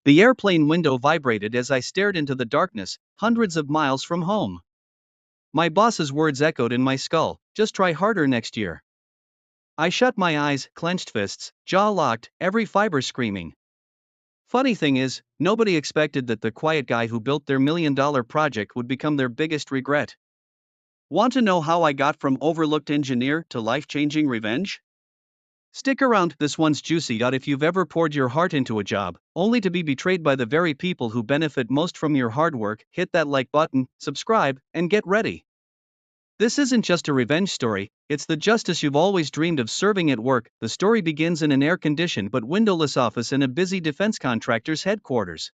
The airplane window vibrated as I stared into the darkness, hundreds of miles from home. My boss's words echoed in my skull, "Just try harder next year." I shut my eyes, clenched fists, jaw locked, every fiber screaming. Funny thing is, nobody expected that the quiet guy who built their $1 million project would become their biggest regret. Want to know how I got from overlooked engineer to life-changing revenge? Stick around, this one's juicy. If you've ever poured your heart into a job, only to be betrayed by the very people who benefit most from your hard work, hit that like button, subscribe, and get ready. This isn't just a revenge story, it's the justice you've always dreamed of serving at work. The story begins in an air-conditioned but windowless office in a busy defense contractor's headquarters.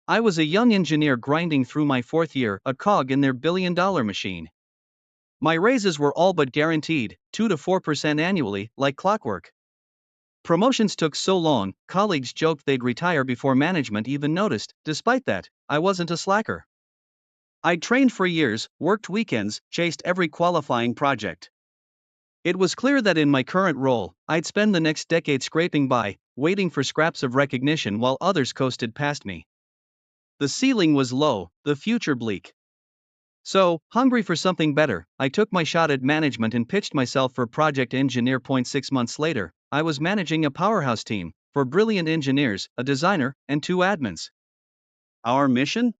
I was a young engineer grinding through my fourth year, a cog in their billion-dollar machine. My raises were all but guaranteed, 2 to 4% annually, like clockwork. Promotions took so long, colleagues joked they'd retire before management even noticed. Despite that, I wasn't a slacker. I'd trained for years, worked weekends, chased every qualifying project. It was clear that in my current role, I'd spend the next decade scraping by, waiting for scraps of recognition while others coasted past me. The ceiling was low, the future bleak. So, hungry for something better, I took my shot at management and pitched myself for project engineer. 6 months later, I was managing a powerhouse team, 4 brilliant engineers, a designer, and 2 admins. Our mission?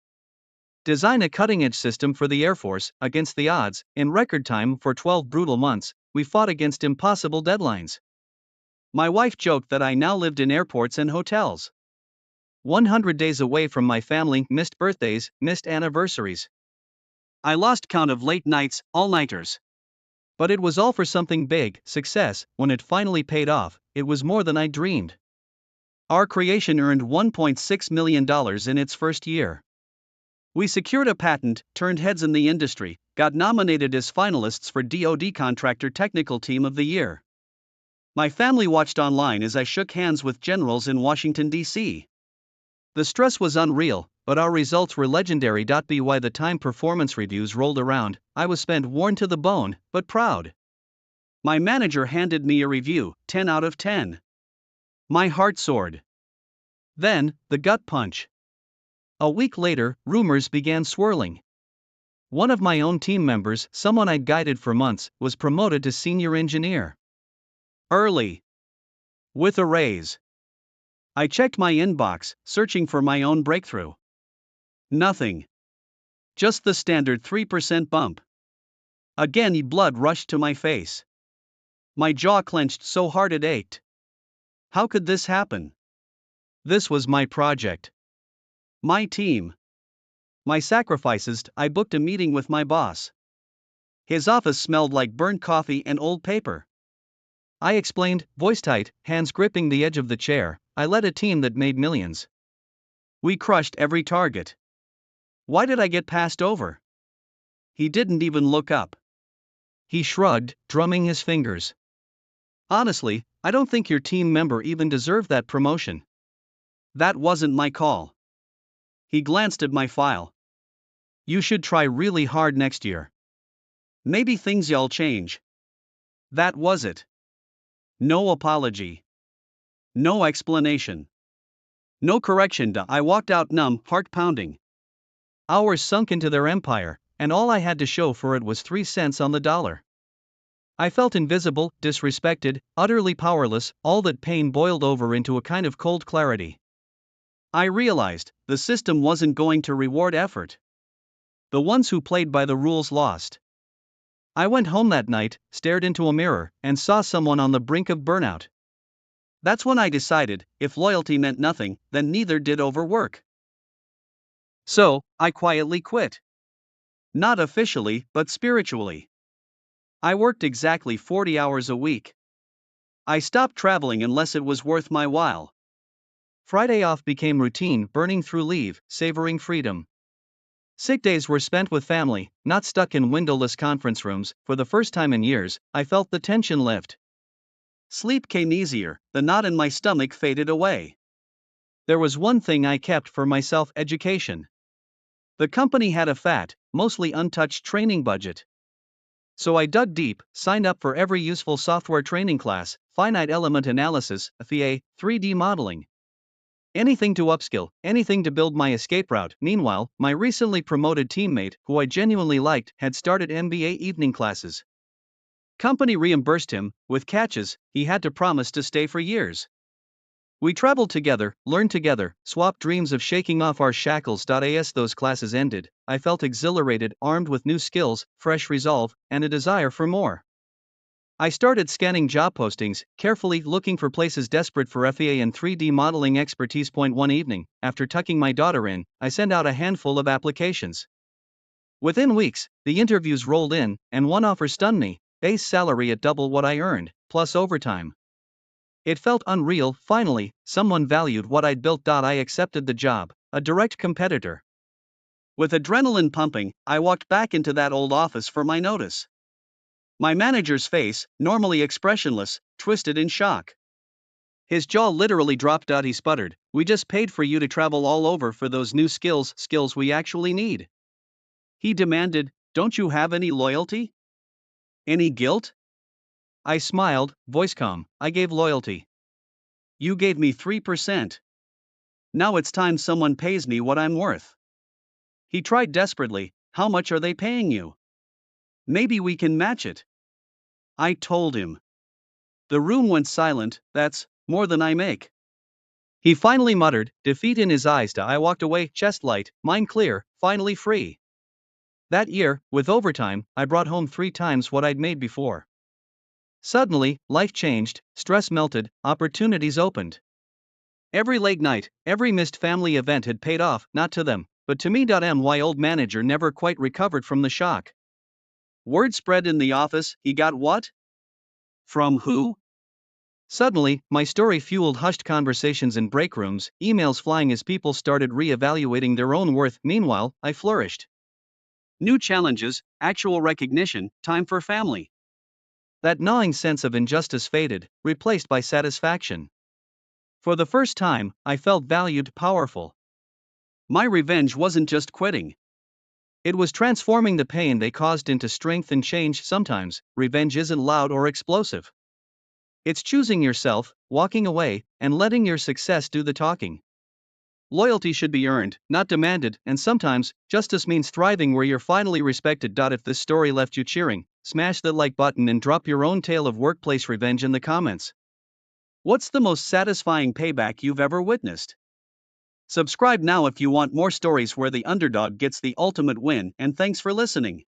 Design a cutting-edge system for the Air Force. Against the odds, in record time. For 12 brutal months, we fought against impossible deadlines. My wife joked that I now lived in airports and hotels. 100 days away from my family, missed birthdays, missed anniversaries. I lost count of late nights, all-nighters. But it was all for something big, success. When it finally paid off, it was more than I dreamed. Our creation earned $1.6 million in its first year. We secured a patent, turned heads in the industry, got nominated as finalists for DoD Contractor Technical Team of the Year. My family watched online as I shook hands with generals in Washington, D.C. The stress was unreal, but our results were legendary. By the time performance reviews rolled around, I was spent, worn to the bone, but proud. My manager handed me a review, 10 out of 10. My heart soared. Then, the gut punch. A week later, rumors began swirling. One of my own team members, someone I'd guided for months, was promoted to senior engineer. Early. With a raise. I checked my inbox, searching for my own breakthrough. Nothing. Just the standard 3% bump. Again, blood rushed to my face. My jaw clenched so hard it ached. How could this happen? This was my project. My team. My sacrifices. I booked a meeting with my boss. His office smelled like burnt coffee and old paper. I explained, voice tight, hands gripping the edge of the chair, I led a team that made millions. We crushed every target. Why did I get passed over? He didn't even look up. He shrugged, drumming his fingers. Honestly, I don't think your team member even deserved that promotion. That wasn't my call. He glanced at my file. You should try really hard next year. Maybe things'll change. That was it. No apology. No explanation. No correction. I walked out numb, heart pounding. Hours sunk into their empire, and all I had to show for it was 3 cents on the dollar. I felt invisible, disrespected, utterly powerless. All that pain boiled over into a kind of cold clarity. I realized the system wasn't going to reward effort. The ones who played by the rules lost. I went home that night, stared into a mirror, and saw someone on the brink of burnout. That's when I decided, if loyalty meant nothing, then neither did overwork. So, I quietly quit. Not officially, but spiritually. I worked exactly 40 hours a week. I stopped traveling unless it was worth my while. Friday off became routine, burning through leave, savoring freedom. Sick days were spent with family, not stuck in windowless conference rooms. For the first time in years, I felt the tension lift. Sleep came easier, the knot in my stomach faded away. There was one thing I kept for myself: education. The company had a fat, mostly untouched training budget. So I dug deep, signed up for every useful software training class, finite element analysis, FEA, 3D modeling. Anything to upskill, anything to build my escape route. Meanwhile, my recently promoted teammate, who I genuinely liked, had started MBA evening classes. Company reimbursed him, with catches, he had to promise to stay for years. We traveled together, learned together, swapped dreams of shaking off our shackles. As those classes ended, I felt exhilarated, armed with new skills, fresh resolve, and a desire for more. I started scanning job postings, carefully looking for places desperate for FEA and 3D modeling expertise. One evening, after tucking my daughter in, I sent out a handful of applications. Within weeks, the interviews rolled in, and one offer stunned me: base salary at double what I earned, plus overtime. It felt unreal. Finally, someone valued what I'd built. I accepted the job, a direct competitor. With adrenaline pumping, I walked back into that old office for my notice. My manager's face, normally expressionless, twisted in shock. His jaw literally dropped. He sputtered, "We just paid for you to travel all over for those new skills we actually need." He demanded, "Don't you have any loyalty? Any guilt?" I smiled, voice calm. "I gave loyalty. You gave me 3%. Now it's time someone pays me what I'm worth." He tried desperately, "How much are they paying you? Maybe we can match it." I told him. The room went silent. "That's more than I make." He finally muttered, defeat in his eyes. I walked away, chest light, mind clear, finally free. That year, with overtime, I brought home 3 times what I'd made before. Suddenly, life changed, stress melted, opportunities opened. Every late night, every missed family event had paid off, not to them, but to me. My old manager never quite recovered from the shock. Word spread in the office: he got what? From who? Suddenly, my story fueled hushed conversations in break rooms, emails flying as people started re-evaluating their own worth. Meanwhile, I flourished. New challenges, actual recognition, time for family. That gnawing sense of injustice faded, replaced by satisfaction. For the first time, I felt valued, powerful. My revenge wasn't just quitting. It was transforming the pain they caused into strength and change. Sometimes, revenge isn't loud or explosive. It's choosing yourself, walking away, and letting your success do the talking. Loyalty should be earned, not demanded, and sometimes, justice means thriving where you're finally respected. If this story left you cheering, smash that like button and drop your own tale of workplace revenge in the comments. What's the most satisfying payback you've ever witnessed? Subscribe now if you want more stories where the underdog gets the ultimate win, and thanks for listening.